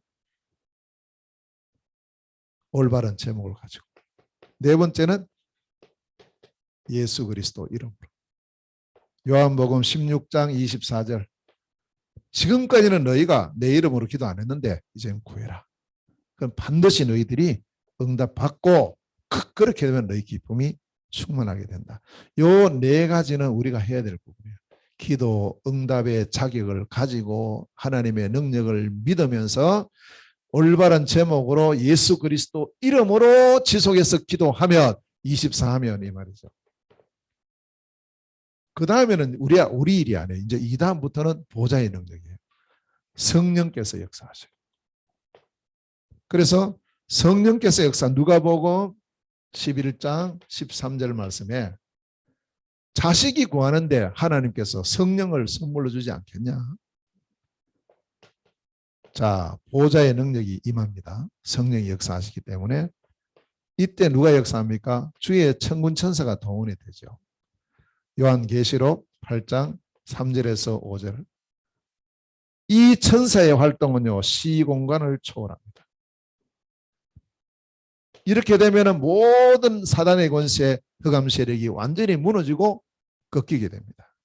올바른 제목을 가지고. 네 번째는 예수 그리스도 이름으로. 요한복음 16장 24절. 지금까지는 너희가 내 이름으로 기도 안 했는데 이제는 구해라. 그럼 반드시 너희들이 응답받고 그렇게 되면 너희 기쁨이 충만하게 된다. 요 네 가지는 우리가 해야 될 부분이에요. 기도 응답의 자격을 가지고 하나님의 능력을 믿으면서 올바른 제목으로 예수 그리스도 이름으로 지속해서 기도하면 24하면 이 말이죠. 그 다음에는 우리 일이 아니에요. 이제 이 다음부터는 보좌의 능력이에요. 성령께서 역사하셔요. 그래서 성령께서 역사, 누가복음 11장 13절 말씀에 자식이 구하는데 하나님께서 성령을 선물로 주지 않겠냐. 자, 보좌의 능력이 임합니다. 성령이 역사하시기 때문에 이때 누가 역사합니까? 주의 천군 천사가 동원이 되죠. 요한계시록 8장 3절에서 5절. 이 천사의 활동은요, 시공간을 초월합니다. 이렇게 되면 모든 사단의 권세, 흑암 세력이 완전히 무너지고 꺾이게 됩니다.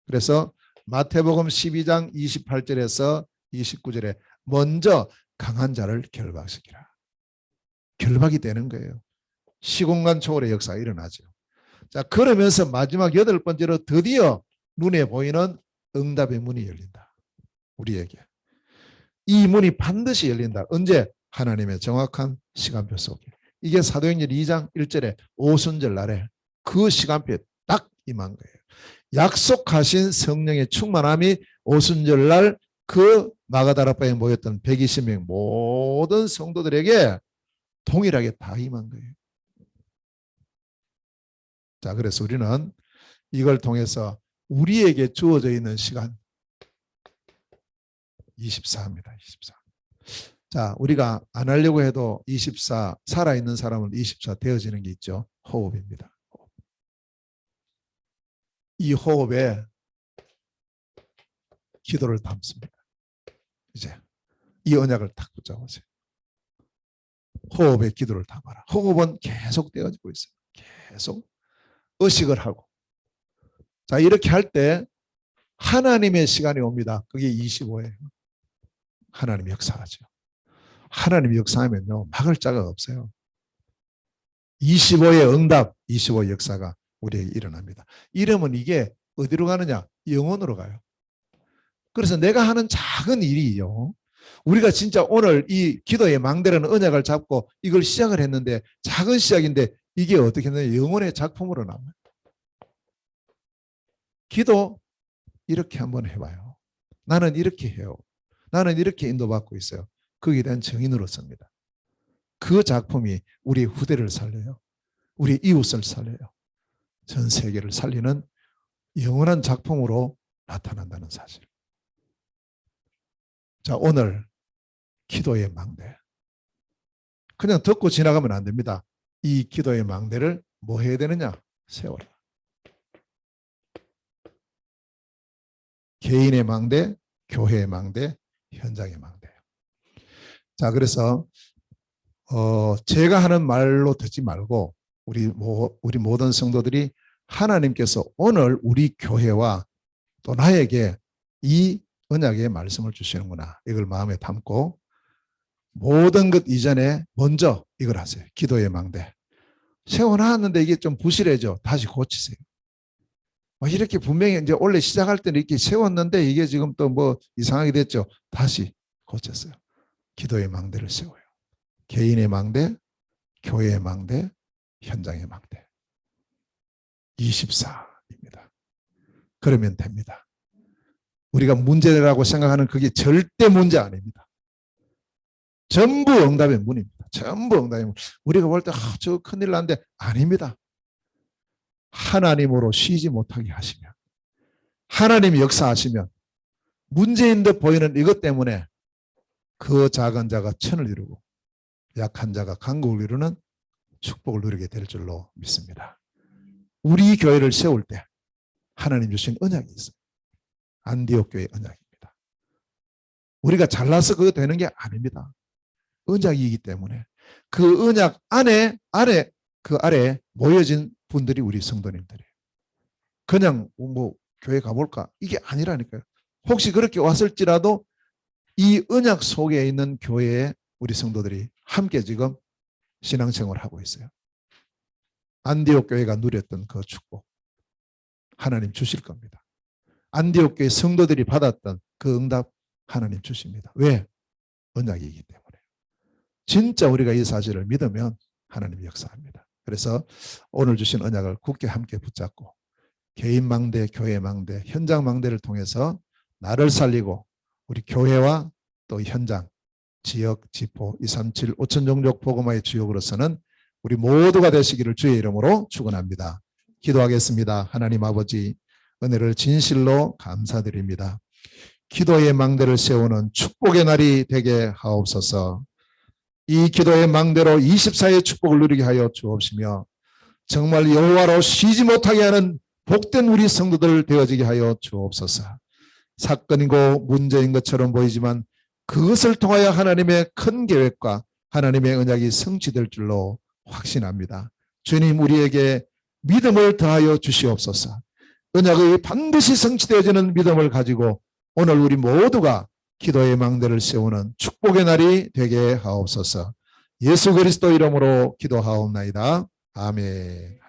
그래서 마태복음 12장 28절에서 29절에 먼저 강한 자를 결박시키라. 결박이 되는 거예요. 시공간 초월의 역사가 일어나죠. 자, 그러면서 마지막 8번째로 드디어 눈에 보이는 응답의 문이 열린다. 우리에게. 이 문이 반드시 열린다. 언제? 하나님의 정확한 시간표 속에. 이게 사도행전 2장 1절에 오순절 날에 그 시간표에 딱 임한 거예요. 약속하신 성령의 충만함이 오순절 날 그 마가다라바에 모였던 120명 모든 성도들에게 동일하게 다 임한 거예요. 자, 그래서 우리는 이걸 통해서 우리에게 주어져 있는 시간 24입니다. 24. 자, 우리가 안 하려고 해도 24, 살아있는 사람은 24 되어지는 게 있죠. 호흡입니다. 이 호흡에 기도를 담습니다. 이제 이 언약을 딱 붙잡으세요. 호흡에 기도를 담아라. 호흡은 계속 되어지고 있어요. 계속 의식을 하고. 자, 이렇게 할 때 하나님의 시간이 옵니다. 그게 25예요. 하나님이 역사하죠. 하나님이 역사하면요, 막을 자가 없어요. 25의 응답, 25의 역사가 우리에게 일어납니다. 이러면 이게 어디로 가느냐? 영혼으로 가요. 그래서 내가 하는 작은 일이요. 우리가 진짜 오늘 이 기도의 망대라는 언약을 잡고 이걸 시작을 했는데 작은 시작인데 이게 어떻게 되냐? 영혼의 작품으로 남아요. 기도 이렇게 한번 해봐요. 나는 이렇게 해요. 나는 이렇게 인도받고 있어요. 거기에 대한 증인으로서입니다. 그 작품이 우리 후대를 살려요. 우리 이웃을 살려요. 전 세계를 살리는 영원한 작품으로 나타난다는 사실. 자, 오늘 기도의 망대. 그냥 듣고 지나가면 안 됩니다. 이 기도의 망대를 뭐 해야 되느냐? 세워라. 개인의 망대, 교회의 망대, 현장의 망대. 자, 그래서 제가 하는 말로 듣지 말고 우리 모든 성도들이 하나님께서 오늘 우리 교회와 또 나에게 이 언약의 말씀을 주시는구나. 이걸 마음에 담고 모든 것 이전에 먼저 이걸 하세요. 기도의 망대. 세워놨는데 이게 좀 부실해져. 다시 고치세요. 이렇게 분명히 이제 원래 시작할 때는 이렇게 세웠는데 이게 지금 또 뭐 이상하게 됐죠. 다시 고쳤어요. 기도의 망대를 세워요. 개인의 망대, 교회의 망대, 현장의 망대. 24입니다. 그러면 됩니다. 우리가 문제라고 생각하는 그게 절대 문제 아닙니다. 전부 응답의 문입니다. 전부 응답의 문. 우리가 볼 때 저 큰일 난데 아닙니다. 하나님으로 쉬지 못하게 하시면, 하나님이 역사하시면, 문제인 듯 보이는 이것 때문에 그 작은 자가 천을 이루고 약한 자가 강국을 이루는 축복을 누리게 될 줄로 믿습니다. 우리 교회를 세울 때 하나님 주신 언약이 있어요. 안디옥 교회 언약입니다. 우리가 잘나서 그거 되는 게 아닙니다. 언약이기 때문에 그 언약 그 아래 모여진 분들이 우리 성도님들이에요. 그냥 뭐 교회 가볼까? 이게 아니라니까요. 혹시 그렇게 왔을지라도 이 언약 속에 있는 교회에 우리 성도들이 함께 지금 신앙생활을 하고 있어요. 안디옥 교회가 누렸던 그 축복 하나님 주실 겁니다. 안디옥 교회 성도들이 받았던 그 응답 하나님 주십니다. 왜? 언약이기 때문에. 진짜 우리가 이 사실을 믿으면 하나님이 역사합니다. 그래서 오늘 주신 언약을 굳게 함께 붙잡고 개인 망대, 교회 망대, 현장 망대를 통해서 나를 살리고 우리 교회와 또 현장, 지역, 지포, 237, 5천 종족 복음화의 주역으로서는 우리 모두가 되시기를 주의 이름으로 축원합니다. 기도하겠습니다. 하나님 아버지, 은혜를 진실로 감사드립니다. 기도의 망대를 세우는 축복의 날이 되게 하옵소서. 이 기도의 망대로 24의 축복을 누리게 하여 주옵시며 정말 여호와로 쉬지 못하게 하는 복된 우리 성도들 되어지게 하여 주옵소서. 사건이고 문제인 것처럼 보이지만 그것을 통하여 하나님의 큰 계획과 하나님의 언약이 성취될 줄로 확신합니다. 주님, 우리에게 믿음을 더하여 주시옵소서. 언약이 반드시 성취되어지는 믿음을 가지고 오늘 우리 모두가 기도의 망대를 세우는 축복의 날이 되게 하옵소서. 예수 그리스도 이름으로 기도하옵나이다. 아멘.